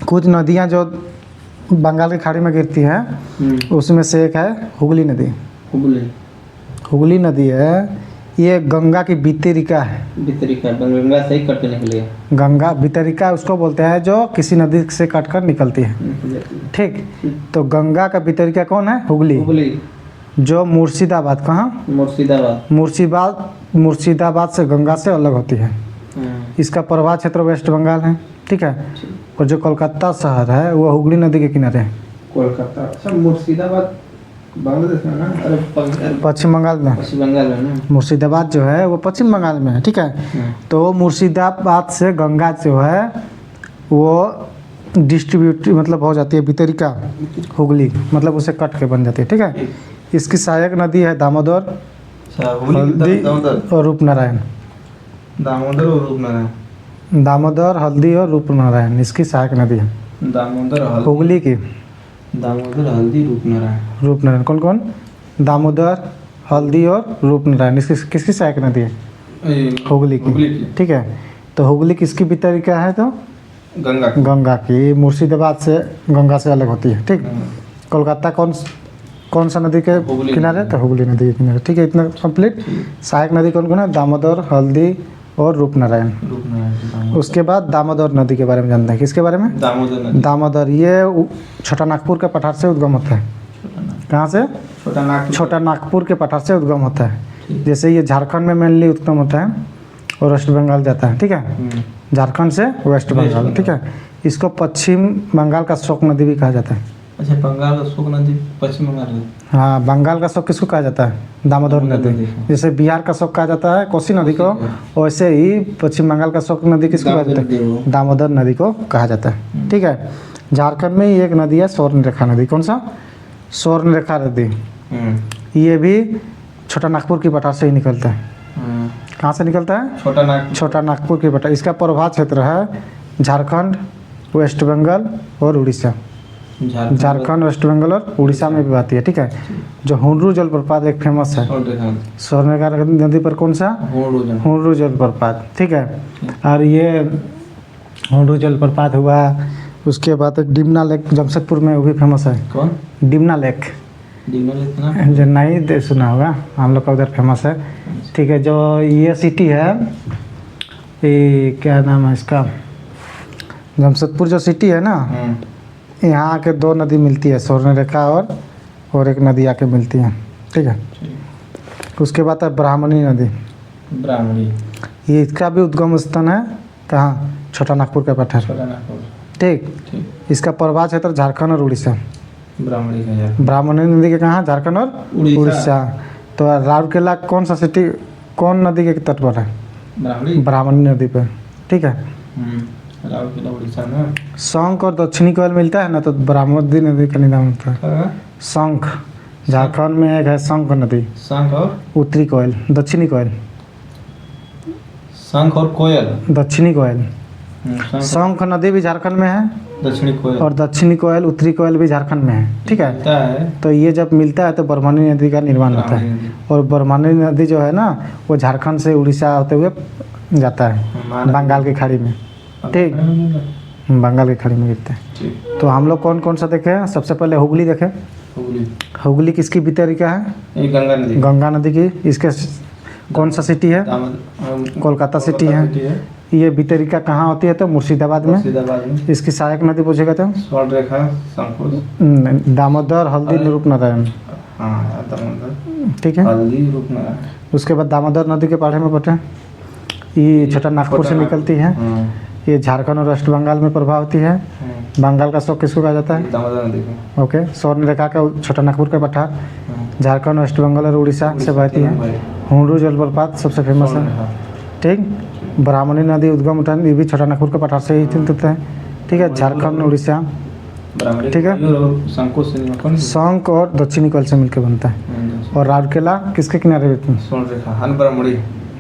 कुछ नदियाँ जो बंगाल की खाड़ी में गिरती हैं, उसमें से एक है हुगली नदी। हुगली नदी है, ये गंगा की वितरिका है। गंगा से ही कट के निकली है। गंगा वितरिका उसको बोलते हैं जो किसी नदी से कटकर निकलती है। ठीक, तो गंगा का वितरिका कौन है? हुगली। जो मुर्शिदाबाद, कहाँ? मुर्शिदाबाद से गंगा से अलग होती है। इसका प्रवाह क्षेत्र वेस्ट बंगाल है। ठीक है, और जो कोलकाता शहर है वो हुगली नदी के किनारे है। कोलकाता, अच्छा मुर्शिदाबाद बांग्लादेश में ना? अरे पश्चिम बंगाल में। ना? मुर्शिदाबाद जो है वो पश्चिम बंगाल में है। ठीक है, तो मुर्शिदाबाद से गंगा जो है वो डिस्ट्रीब्यूट मतलब हो जाती है वितरिका हुगली, मतलब उसे कट के बन जाती है। ठीक है, इसकी सहायक नदी है दामोदर, हल्दी और रूपनारायण। दामोदर, हल्दी और रूपनारायण इसकी सहायक नदी है। हुगली की दामोदर, हल्दी, रूपनारायण। कौन कौन? दामोदर, हल्दी और रूपनारायण इसकी किसकी सहायक नदी है? हुगली की। ठीक है, तो हुगली किसकी वितरिका है? तो गंगा की। मुर्शिदाबाद से गंगा से अलग होती है। ठीक, कोलकाता कौन सा नदी के किनारे? तो हुगली नदी के किनारे। ठीक है, इतना कंप्लीट। सहायक नदी कौन कौन है? दामोदर, हल्दी और रूपनारायण। उसके बाद दामोदर नदी के बारे में जानते हैं। किसके बारे में? दामोदर, ये छोटा नागपुर के पठार से उद्गम होता है। कहाँ से? छोटा नागपुर के पठार से उद्गम होता है। जैसे ये झारखंड में मेनली उद्गम होता है और वेस्ट बंगाल जाता है। ठीक है, झारखंड से वेस्ट बंगाल। ठीक है, इसको पश्चिम बंगाल का शोक नदी भी कहा जाता है। अच्छा, बंगाल का शोक नदी पश्चिम बंगाल है। हाँ, बंगाल का शोक किसको कहा जाता है? दामोदर नदी। जैसे बिहार का शोक कहा जाता है कोसी नदी को, वैसे ही पश्चिम बंगाल का शोक नदी किसको कहा जाता है? दामोदर नदी को कहा जाता है। ठीक है, झारखंड में ही एक नदी है स्वर्णरेखा नदी। कौन सा? स्वर्णरेखा नदी। ये भी छोटा नागपुर की पठार से ही निकलता है। कहाँ से निकलता है? छोटा नागपुर की पठार। इसका प्रवाह क्षेत्र है झारखंड, वेस्ट बंगाल और उड़ीसा। झारखंड, वेस्ट बंगाल और उड़ीसा में भी आती है। ठीक है, जो हुंडरू जलप्रपात एक फेमस है स्वर्णरेखा नदी पर। कौन सा? हुंडरू जलप्रपात। ठीक है, और ये हुंडरू जलप्रपात हुआ। उसके बाद डिमना लेक जमशेदपुर में, वो भी फेमस है। कौन? डिमना लेक ना? जो नहीं सुना होगा, हम लोग का उधर फेमस है। ठीक है, जो ये सिटी है, ये क्या नाम है इसका? जमशेदपुर जो सिटी है ना, यहाँ आके दो नदी मिलती है, स्वर्णरेखा और एक नदी आके मिलती है। ठीक है, उसके बाद है ब्राह्मणी नदी। ये इसका भी उद्गम स्थान है। कहाँ? छोटा नागपुर के पठार। ठीक, इसका प्रवाह क्षेत्र झारखंड और उड़ीसा। ब्राह्मणी नदी के कहाँ? झारखंड और उड़ीसा। तो राउरकेला कौन सा सिटी, कौन नदी के तट पर है? ब्राह्मणी नदी पे। ठीक है, उड़ीसा में। शंख और दक्षिणी कोयल मिलता है ना, तो ब्राह्मणी नदी का नाम होता है शंख। झारखंड में एक है शंख नदी। शंख और उत्तरी कोयल, दक्षिणी कोयल। शंख और कोयल, दक्षिणी कोयल। शंख नदी भी झारखंड में है, और दक्षिणी कोयल, उत्तरी कोयल भी झारखंड में है। ठीक है, तो ये जब मिलता है तो ब्रह्मणी नदी का निर्माण होता है। और ब्रह्मणी नदी जो है ना, वो झारखंड से उड़ीसा होते हुए जाता है बंगाल की खाड़ी में। ठीक, बंगाल की खाड़ी में गिरते हैं। तो हम लोग कौन कौन सा देखे हैं? सबसे पहले हुगली देखे। हुगली किसकी वितरिका है? गंगा नदी की। इसके कौन सा सिटी है? कोलकाता सिटी है। ये वितरिका कहाँ होती है? तो मुर्शिदाबाद में। इसकी सहायक नदी पूछेगा तो दामोदर, हल्दी, रूपनारायण। ठीक है, उसके बाद दामोदर नदी के पाढ़े में बटे, ये छोटा नागपुर से निकलती है। ये झारखंड और वेस्ट बंगाल में प्रभाव होती है। बंगाल का शोक किसको कहा जाता है? दामोदर नदी को। ओके, स्वर्णरेखा का छोटा नागपुर का पठार झारखंड, वेस्ट बंगाल और उड़ीसा से बहती है। हुंडरू जलप्रपात सबसे फेमस है। ठीक, ब्राह्मणी नदी उद्गम उठान, ये भी छोटा नागपुर के पठार से ही होता है। ठीक है, झारखंड, उड़ीसा। ठीक है, शंख और दक्षिणी कोयल से मिलकर बनता है। और राउरकेला किसके किनारे रहती है?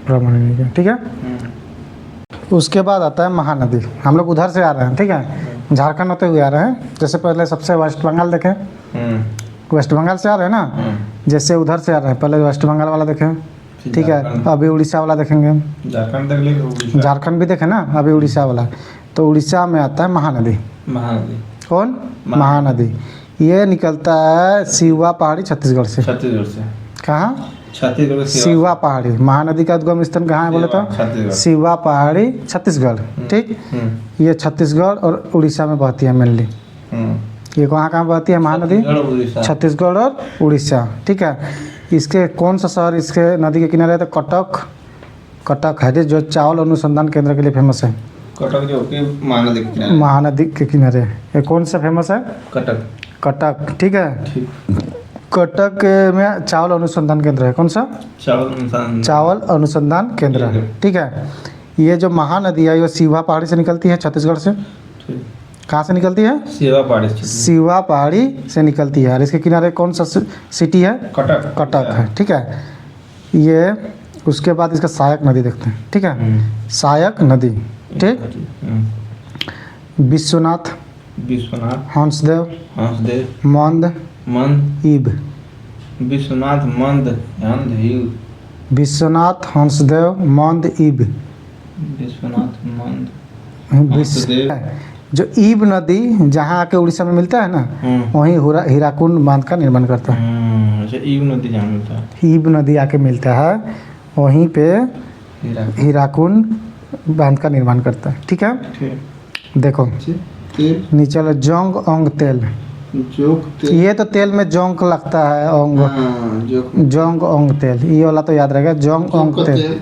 ब्राह्मणी नदी। ठीक है, उसके बाद आता है महानदी। हम लोग उधर से आ रहे हैं। ठीक है, झारखंड होते हुए आ रहे हैं। जैसे पहले सबसे वेस्ट बंगाल देखें, वेस्ट बंगाल से आ रहे हैं ना, जैसे उधर से आ रहे हैं, पहले वेस्ट बंगाल वाला देखें। ठीक है, अभी उड़ीसा वाला देखेंगे। झारखंड भी देखें ना, अभी उड़ीसा वाला। तो उड़ीसा में आता है महानदी। महानदी। कौन? महानदी। ये निकलता है सिवा पहाड़ी छत्तीसगढ़ से। छत्तीसगढ़ से कहाँ? छत्तीसगढ़ से सिवा पहाड़ी। महानदी का उद्गम स्थान कहाँ है बोले तो? छत्तीसगढ़। सिवा पहाड़ी छत्तीसगढ़। ठीक, ये छत्तीसगढ़ और उड़ीसा में बहती है मेनली। ये कहाँ कहाँ बहती है महानदी? छत्तीसगढ़ और उड़ीसा। ठीक है, इसके कौन सा शहर इसके नदी के किनारे है? तो कटक। कटक है जो चावल अनुसंधान केंद्र के लिए फेमस है। कटक जो कि महानदी के किनारे। महानदी के किनारे ये कौन सा फेमस है? कटक। कटक। ठीक है, ठीक। कटक में चावल अनुसंधान केंद्र है। कौन सा? चावल अनुसंधान केंद्र है। ठीक है, ये जो महानदी है ये सिवा पहाड़ी से निकलती है छत्तीसगढ़ से। कहाँ से निकलती है? सिवा पहाड़ी। सिवा पहाड़ी से निकलती है और इसके किनारे कौन सा सिटी है? कटक। कटक है। ठीक है, ये उसके बाद इसका सहायक नदी देखते हैं। ठीक है, सहायक नदी। ठीक, विश्वनाथ, हंसदेव, मंद, ईब। विश्वनाथ, हंसदेव, मंद, ईब। जो ईब नदी जहाँ आके उड़ीसा में मिलता है ना, वहीं हीराकुंड बांध का निर्माण करता है। ईब नदी जहाँ मिलता है, ईब नदी आके मिलता है वहीं पे हीराकुंड बांध का निर्माण करता है। ठीक है, देखो नीचे वाला जोंग ओंग तेल। ये तो तेल में जोंग लगता है, ओंग। जोंग ओंग तेल, ये वाला तो याद रहेगा। जोंग ओंग तेल,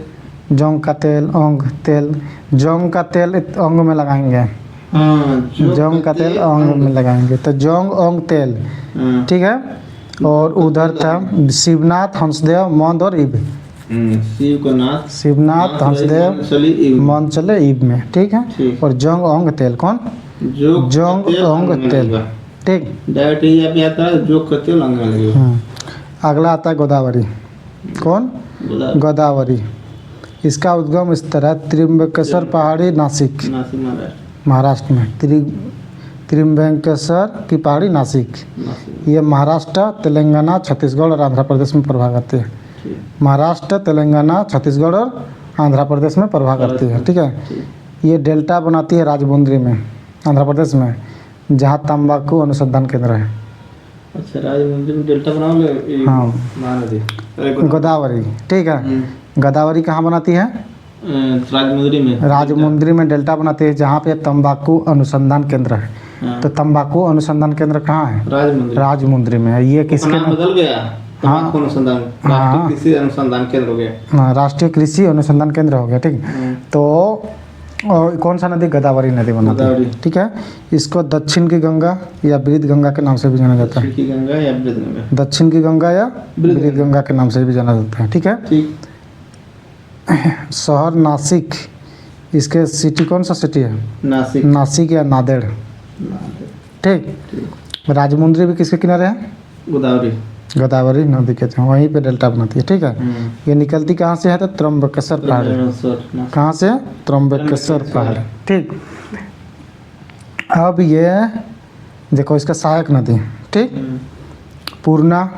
जोंग का तेल, ओंग तेल। जोंग का तेल ओंग में लगाएंगे। जोंग का तेल ओंग में लगाएंगे तो जोंग ओंग तेल। ठीक है, और उधर था शिवनाथ, हंसदेव, मंद और ईब। शिवनाथ, हंसदेव, मंद चले ईब में। ठीक है, और जोंग ओंग तेल कौन? जोंग ओंग तेल। ठीक, अगला आता है गोदावरी। कौन? गोदावरी। इसका उद्गम स्थल है त्रिम्बकेश्वर पहाड़ी, नासिक, महाराष्ट्र में। त्रिम्बकेश्वर की पहाड़ी, नासिक। ये महाराष्ट्र, तेलंगाना, छत्तीसगढ़ और आंध्र प्रदेश में प्रभाव करती है। महाराष्ट्र, तेलंगाना, छत्तीसगढ़ और आंध्र प्रदेश में प्रभाव करती है। ठीक है, ये डेल्टा बनाती है राजमुंद्री में, आंध्र प्रदेश में, जहाँ तंबाकू अनुसंधान केंद्र है। अच्छा, राजमुंद्री में डेल्टा बना ले। हाँ, महानदी। गोदावरी। ठीक है, गोदावरी कहाँ बनाती है? राजमुंद्री में। राजमुंद्री में डेल्टा बनाती है जहाँ पे तंबाकू अनुसंधान केंद्र है। तो तंबाकू अनुसंधान केंद्र कहाँ है? राजमुंद्री में है। ये किसके नाम बदल गया? तंबाकू अनुसंधान, राष्ट्रीय कृषि अनुसंधान केंद्र हो गया। हाँ, राष्ट्रीय कृषि अनुसंधान केंद्र हो गया। ठीक, तो और कौन सा नदी? गोदावरी नदी बनाती है। ठीक है, इसको दक्षिण की गंगा या वृद्ध गंगा के नाम से भी जाना जाता है। दक्षिण की गंगा या वृद्ध गंगा के नाम से भी जाना जाता है। ठीक है, शहर नासिक। इसके सिटी कौन सा सिटी है? नासिक या नांदेड़। ठीक, राजमुंद्री भी किसके किनारे है? गोदावरी नदी के वहीं पे डेल्टा बनाती है। ठीक है, ये निकलती कहाँ से है? तो त्र्यंबकेश्वर पहाड़। कहाँ से? त्र्यंबकेश्वर पहाड़। ठीक, अब ये देखो इसका सहायक नदी। ठीक, पूर्णा।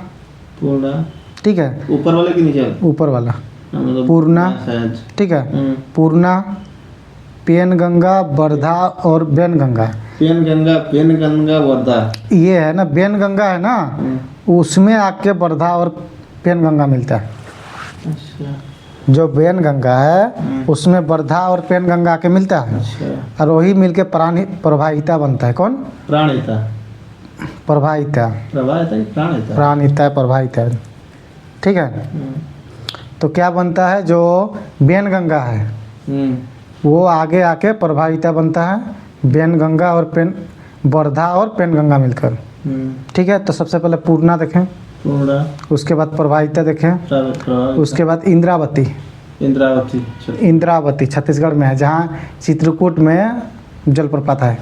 ठीक है, ऊपर वाले के नीचे? ऊपर वाला पूर्णा। ठीक है, पूर्णा, पेनगंगा, वर्धा और बेनगंगा। पेनगंगा, वर्धा। ये है ना बेनगंगा है ना, उसमें आके वर्धा और पेनगंगा मिलता है। अच्छा, जो बेनगंगा है उसमें वर्धा और पेनगंगा आके मिलता है। अच्छा, और वही मिलके प्रवाहिता बनता है। कौन? प्राणहिता। प्रवाहिता। ठीक है, तो क्या बनता है? जो बेनगंगा है वो आगे आके प्रवाहिता बनता है। बेनगंगा और वर्धा और पेनगंगा मिलकर। ठीक है, तो सबसे पहले पूर्णा देखें, उसके बाद प्रवाहिता देखें, उसके बाद इंद्रावती छत्तीसगढ़ में है, जहाँ चित्रकूट में जलप्रपात है।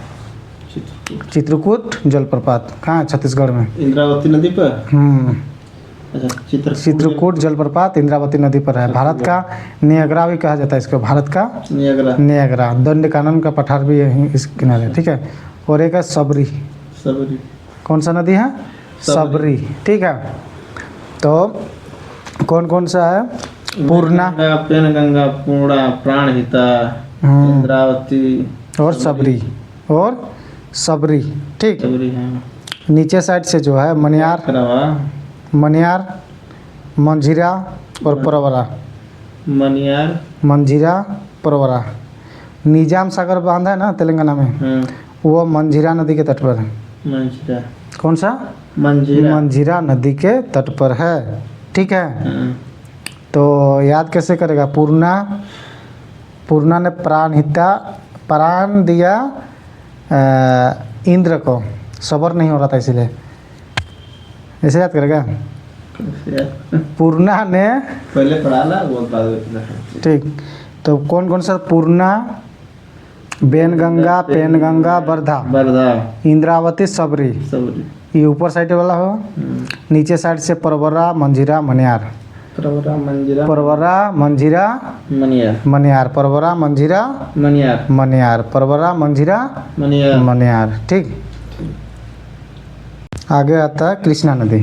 चित्रकूट जलप्रपात कहाँ है? छत्तीसगढ़ में, इंद्रावती नदी पर। चित्रकूट जलप्रपात इंद्रावती नदी पर है। भारत का नियाग्रा भी कहा जाता है इसको। भारत का नियाग्रा। दंडकानन का पठार भी यहीं इस किनारे। ठीक है, और एक है सबरी। कौन सा नदी है? सबरी। ठीक है, तो कौन कौन सा है? पूर्णा, पेनगंगा, पूर्णा, प्राणहिता, इंद्रावती और सबरी। और सबरी, ठीक। सबरी है। नीचे साइड से जो है मनियार, मनियार, मंझिरा और परवरा। मनियार, मंझिरा, परवरा। निजाम सागर बांध है ना तेलंगाना में, वो मंझिरा नदी के तट पर है। मंझिरा, कौन सा? मंझिरा, मंझिरा नदी के तट पर है, ठीक है। तो याद कैसे करेगा? पूर्णा ने प्राण दिया इंद्र को, सबर नहीं हो रहा था इसीलिए, ऐसे याद करेगा। पूर्णा ने पहले पढ़ा ला वो बाद, ठीक। तो कौन कौन सा? पूर्णा, बेनगंगा, पेनगंगा, वर्धा, इंद्रावती, सबरी। ये ऊपर साइड वाला हो। नीचे साइड से परवरा, मंझिरा, मनियार। परवरा, मंझिरा, मनियार। परवरा, मंझिरा, मनियार। परवरा, मंझिरा, मनियार, ठीक। आगे आता है कृष्णा नदी।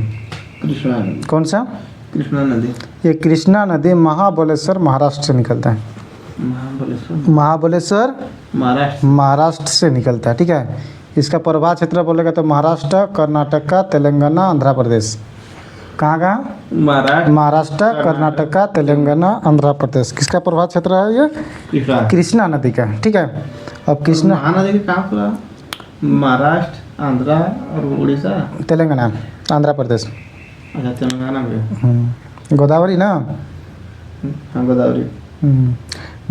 कृष्णा नदी कौन सा? कृष्णा नदी। ये कृष्णा नदी महाबलेश्वर महाराष्ट्र से निकलता है। महाबलेश्वर महाराष्ट्र से निकलता है, ठीक है। इसका प्रभाव क्षेत्र बोलेगा तो महाराष्ट्र, कर्नाटक, तेलंगाना, आंध्र प्रदेश। कहाँ? महाराष्ट्र, कर्नाटक, तेलंगाना, आंध्र प्रदेश। किसका प्रभाव क्षेत्र है ये? कृष्णा नदी का, ठीक है। अब कृष्णा महानदी का कहाँ पूरा? महाराष्ट्र, आंध्र और उड़ीसा, तेलंगाना, आंध्र प्रदेश। अच्छा, तेलंगाना में गोदावरी ना। हाँ, गोदावरी।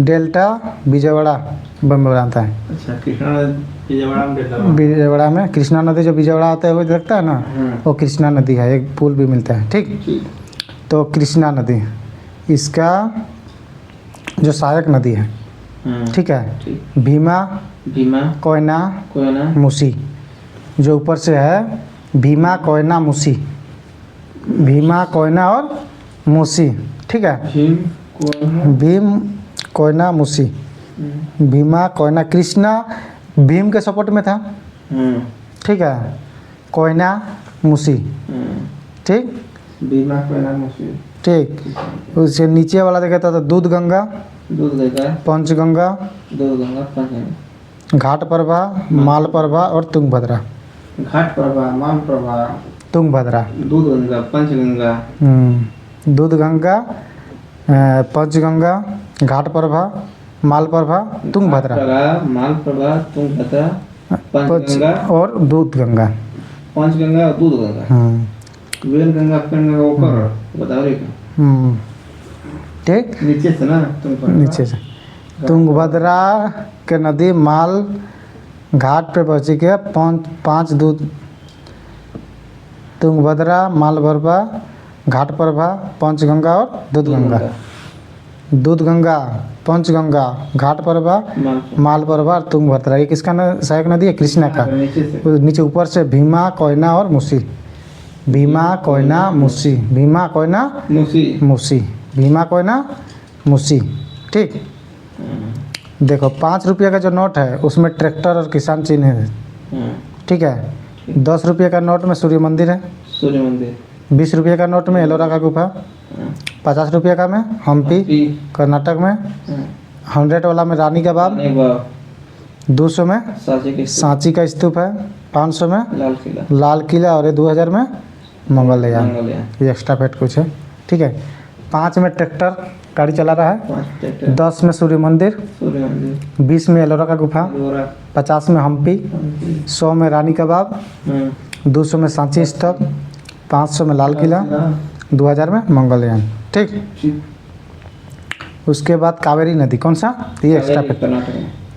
डेल्टा विजयवाड़ा में आता है। अच्छा, कृष्णा नदी विजयवाड़ा में डेल्टा। विजयवाड़ा में कृष्णा नदी जो विजयवाड़ा आता है वो देखता है ना, वो कृष्णा नदी है। एक पुल भी मिलता है, ठीक। तो कृष्णा नदी इसका जो सहायक नदी है, ठीक है। भीमा, कोयना, मुसी। जो ऊपर से है भीमा, कोयना, मुसी। भीमा, कोयना और मुसी, ठीक है। भीम, कोयना, मुसी। भीमा, कोयना। कृष्णा भीम के सपोर्ट में था, ठीक है। कोयना, मुसी, ठीक। भीमा, कोयना, मुसी, ठीक। उससे नीचे वाला देखा था तो दूध गंगा, पंचगंगा, घाट प्रभा, माल प्रभा और तुंगभद्रा। घाट प्रभा, माल प्रभा, तुंगभद्रा, दूध गंगा, पंचगंगा। दूध गंगा, पंचगंगा, घाट प्रभा, माल प्रभा, तुंगभद्रा, माल प्रभा, तुंगभद्रा, पंचगंगा और दूध गंगा। पंचगंगा और दूध गंगा। वेल गंगा, पेनगंगा ऊपर गोदावरी का, ठीक। नीचे से ना, नीचे से तुंगभद्रा के नदी माल घाट पे पहुँची के पाँच दूध, तुंगभद्रा, मालप्रभा, घाट प्रभा, पंचगंगा और दूध गंगा। दूध गंगा, पंचगंगा, घाट प्रभा, मालप्रभा और तुंगभद्रा। ये किसका सहायक नदी है? कृष्णा का। नीचे ऊपर से भीमा, कोयना और मुसी। भीमा, कोयना, मुसी। भीमा, कोयना, मुसी। भीमा, कोयना, मुसी, ठीक। देखो 5 रुपये का जो नोट है उसमें ट्रैक्टर और किसान चिन्ह है, ठीक है। 10 रुपये का नोट में सूर्य मंदिर है। 20 रुपये का नोट में एलोरा का गुफा। 50 रुपये का में हम्पी कर्नाटक में। 100 वाला में रानी का बाग। 200 में सांची का स्तूप है। 500 में लाल किला और 2000 में मंगलयान। ये एक्स्ट्रा फेट कुछ है, ठीक है। 5 में ट्रैक्टर गाड़ी चला रहा है। 10 में सूर्य मंदिर। 20 में एलोरा का गुफा। 50 में हम्पी। 100 में रानी का बाग। 200 में सांची स्तूप। 500 में लाल किला। 2000 में मंगलयान, ठीक। उसके बाद कावेरी नदी, कौन सा? ये एक्स्ट्रा फेट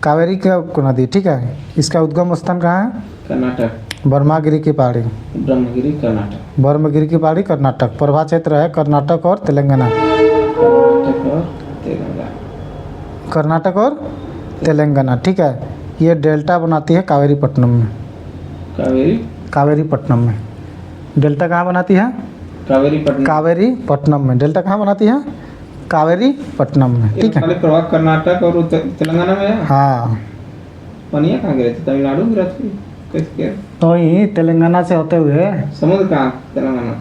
कावेरी का नदी, ठीक है। इसका उद्गम स्थान कहाँ है? कर्नाटक। ब्रह्मगिरी की पहाड़ी। ब्रह्मगिरी कर्नाटक। ब्रह्मगिरी की पहाड़ी कर्नाटक। प्रभा क्षेत्र है कर्नाटक और तेलंगाना। कर्नाटक और तेलंगाना, ठीक है। ये डेल्टा बनाती है कावेरी पट्टनम में। कावेरी पट्टनम में डेल्टा कहाँ बनाती है? कावेरी पट्टनम में डेल्टा कहाँ बनाती है? कावेरी पट्टनम में, ठीक है। प्रभाव कर्नाटक और तेलंगाना में है। हाँ, पनिया कहाँ गिरे थे? तमिलनाडु गिरा थी, कैसे? तो ही तेलंगाना से होते हुए समुद्र कहाँ? तेलंगाना।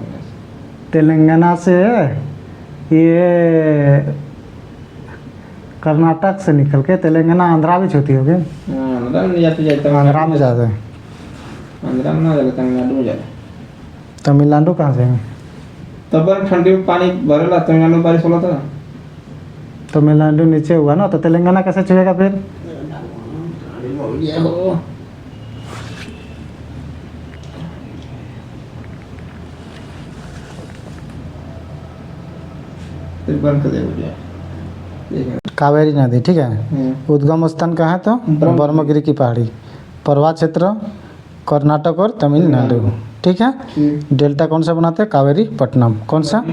तेलंगाना से ये कर्नाटक से निकल के तेलंगाना आंध्रा भी होती होगी। आंध्रा में जाते आंध्रा में जाते हैं, आंध्रा में ना जाके तमिलनाडु में जाला। तमिलनाडु कहाँ से है? तब पर ठंडी में पानी भरेला, तमिलनाडु में बारिश होला था। तमिलनाडु नीचे हुआ ना, तो तेलंगाना कैसे छुएगा फिर? ये हो बंद कर दे मुझे। कावेरी नदी, ठीक है। उद्गम स्थान कहाँ है तो? ब्रह्मगिरी की पहाड़ी। प्रवाह क्षेत्र कर्नाटक और तमिलनाडु, ठीक है। डेल्टा कौन सा बनाते हैं? कावेरी पट्टनम। कौन सा?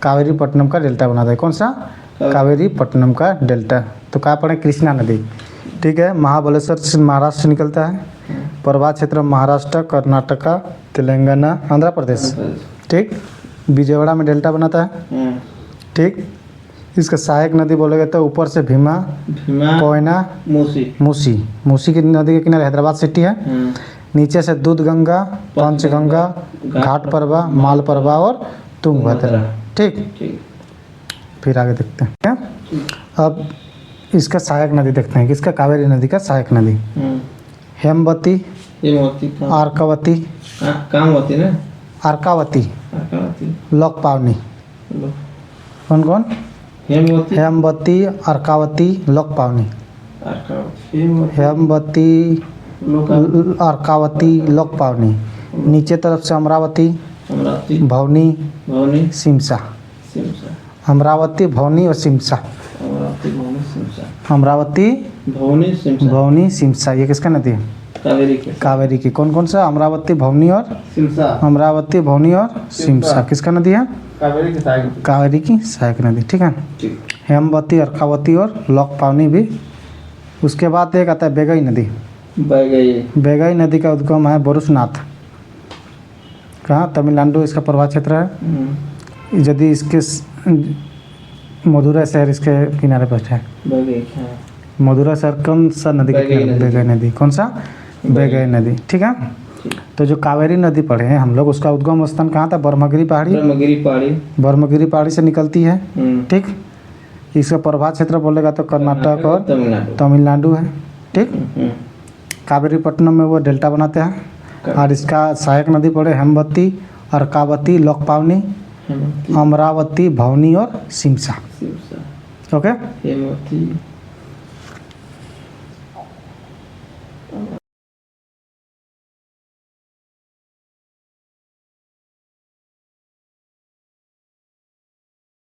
कावेरी पट्टनम का डेल्टा बनाता है। कौन सा? कावेरी पट्टनम का डेल्टा। तो कहाँ पड़े? कृष्णा नदी, ठीक है। महाबलेश्वर से महाराष्ट्र से निकलता है। प्रवाह क्षेत्र महाराष्ट्र, कर्नाटका, तेलंगाना, आंध्र प्रदेश, ठीक। विजयवाड़ा में डेल्टा बनाता है, ठीक। इसका सहायक नदी बोलेगा तो ऊपर से भीमा, कोयना, मूसी की नदी के किनारे हैदराबाद सिटी है। नीचे से दूध गंगा, पंचगंगा, घाट परवा, माल परवा और तुंगभद्रा, ठीक। फिर आगे देखते हैं क्या। अब इसका सहायक नदी देखते हैं। किसका? कावेरी नदी का सहायक नदी। हेमवती, अर्कावती, अर्कावती, लोकपावनी। कौन कौन? हेमवती, अर्कावती, लोकपावनी। हेमवती, अर्कावती, लोकपावनी। नीचे तरफ से अमरावती, भवनी, सिमसा। अमरावती, भवनी और सिमसा। अमरावती, भवनी, सिमसा। ये किसका नदी है? कावेरी की। कौन कौन सा? अमरावती, भवनी और सिमसा। अमरावती, भवनी और सिमसा किसका नदी है? कावेरी की सहायक नदी, ठीक है। हेमवती, अर्कावती और लोकपावनी भी। उसके बाद एक आता है बेगई नदी। बेगई नदी का उद्गम है बोरुसनाथ। कहाँ? तमिलनाडु इसका प्रवाह क्षेत्र है। यदि इसके मदुरै शहर इसके किनारे पर है। मदुरै शहर कौन सा नदी के किनारे? बेगई नदी। कौन सा? बेगई नदी, ठीक है। तो जो कावेरी नदी पढ़े हैं हम लोग, उसका उद्गम स्थान कहाँ था? ब्रह्मगिरी पहाड़ी। ब्रह्मगिरी पहाड़ी से निकलती है, ठीक। इसका प्रवाह क्षेत्र बोलेगा तो कर्नाटक और तमिलनाडु है, ठीक। कावेरी पट्टनम में वो डेल्टा बनाते हैं। और इसका सहायक नदी पड़े हेमवती, अर्कावती, लोकपावनी, अमरावती, भवनी और सिमसा, ओके।